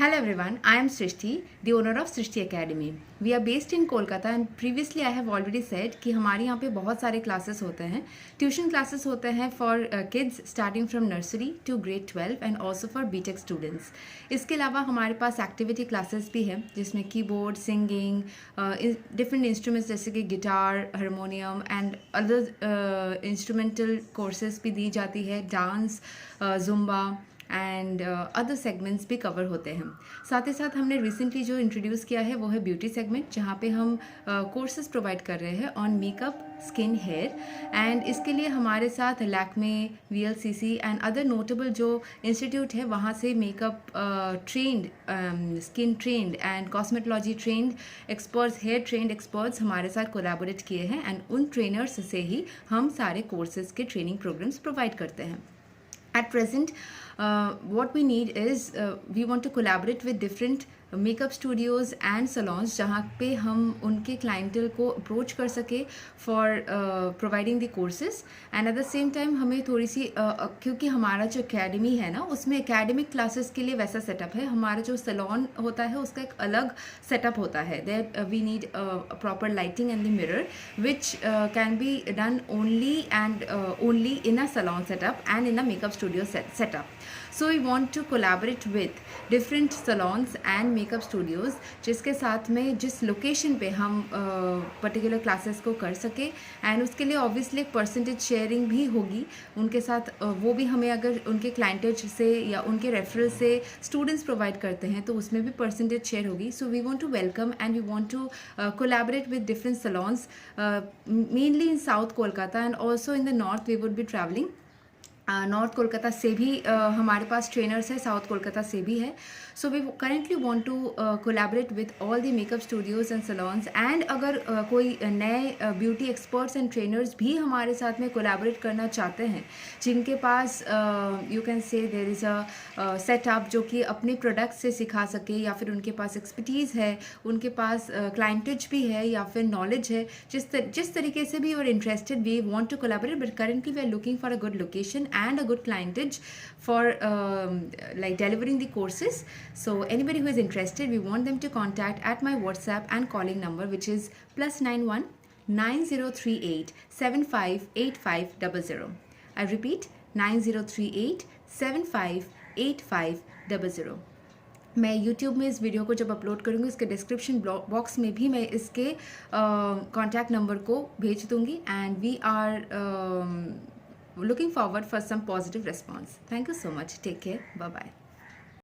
Hello everyone, I am Srishti, the owner of Srishti Academy. We are based in Kolkata and previously I have already said कि हमारे यहाँ पे बहुत सारे classes होते हैं. Tuition classes होते हैं for kids starting from nursery to grade 12 and also for BTech students. इसके अलावा हमारे पास activity classes भी हैं जिसमें keyboard, singing, different instruments जैसे कि guitar, harmonium and other instrumental courses भी दी जाती है, dance, zumba and other segments भी कवर होते हैं. साथ ही साथ हमने रिसेंटली जो इंट्रोड्यूस किया है वो है ब्यूटी सेगमेंट, जहाँ पे हम कोर्सेज प्रोवाइड कर रहे हैं on makeup, skin, hair. And इसके लिए हमारे साथ Lakme, VLCC and other notable जो इंस्टीट्यूट है वहाँ से makeup trained, skin trained and cosmetology trained experts, hair trained experts हमारे साथ कोलैबोरेट किए हैं एंड उन ट्रेनर्स से ही हम सारे कोर्सेज के ट्रेनिंग प्रोग्राम्स प्रोवाइड करते हैं. At present, what we need is we want to collaborate with different makeup studios and salons जहाँ पे हम उनके क्लाइंटल को अप्रोच कर सके for providing the courses. And at the same time हमें थोड़ी सी क्योंकि हमारा जो एकेडमी है ना उसमें एकेडमिक क्लासेस के लिए वैसा सेटअप है, हमारा जो सलॉन होता है उसका एक अलग सेटअप होता है. That we need proper lighting and the mirror which can be done only in a salon setup and in a makeup studio setup. So we want to collaborate with different salons and makeup studios जिसके साथ में जिस location पे हम particular classes को कर सके. And उसके लिए ऑब्वियसली एक परसेंटेज शेयरिंग भी होगी उनके साथ. वो भी हमें अगर उनके क्लाइंटेज से या उनके रेफरल से स्टूडेंट्स प्रोवाइड करते हैं तो उसमें भी परसेंटेज शेयर होगी. So we want to welcome and we want to collaborate with different salons mainly in south Kolkata and also in the north. We would be travelling north Kolkata से भी हमारे पास ट्रेनर्स है, साउथ कोलकाता से भी है. So we currently want to collaborate with all the makeup studios and salons. And अगर कोई नए ब्यूटी एक्सपर्ट्स एंड ट्रेनर्स भी हमारे साथ में कोलैबोरेट करना चाहते हैं जिनके पास you can say there is a setup जो कि अपने प्रोडक्ट से सिखा सके या फिर उनके पास एक्सपर्टीज़ है, उनके पास क्लाइंटेज भी है या फिर नॉलेज है, जिस तरीके से भी you are interested we want to collaborate. But currently we are looking for a good location and a good clientage for like delivering the courses. So anybody who is interested, we want them to contact at my WhatsApp and calling number which is +91 9038 758500. I repeat 9038 758500. मैं YouTube में इस video को जब upload करूँगी इसके description box में भी मैं इसके कॉन्टैक्ट नंबर को भेज दूँगी. And we are looking forward for some positive response. Thank you so much. Take care. Bye bye.